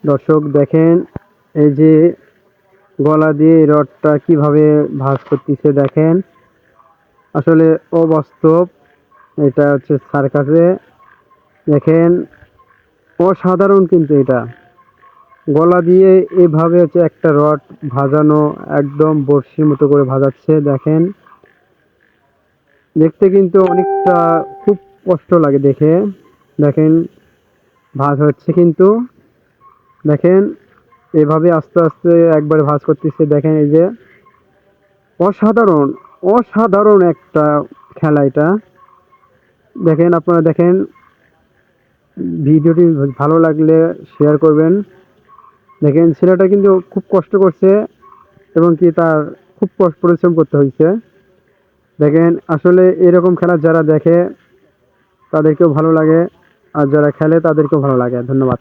দর্শক দেখেন, এই যে গলা দিয়ে এই রডটা কিভাবে ভাঁজ করতেছে দেখেন। আসলে অবাস্তব, এটা হচ্ছে সার্কাসে। দেখেন, অসাধারণ কিন্তু এটা। গলা দিয়ে এভাবে হচ্ছে একটা রড ভাজানো, একদম বড়শির মতো করে ভাজাচ্ছে দেখেন। দেখতে কিন্তু অনেকটা খুব কষ্ট লাগে দেখে। দেখেন ভাঁজ হচ্ছে কিন্তু, দেখেন এভাবে আস্তে আস্তে একবার ভাঁজ করতেছে দেখেন। এই যে অসাধারণ, অসাধারণ একটা খেলা এটা। দেখেন, আপনারা দেখেন, ভিডিওটি ভালো লাগলে শেয়ার করবেন। দেখেন ছেলেটা কিন্তু খুব কষ্ট করছে এবং কি তার খুব পরিশ্রম করতে হয়েছে। দেখেন আসলে এরকম খেলা যারা দেখে তাদেরকেও ভালো লাগে, আর যারা খেলে তাদেরকেও ভালো লাগে। ধন্যবাদ।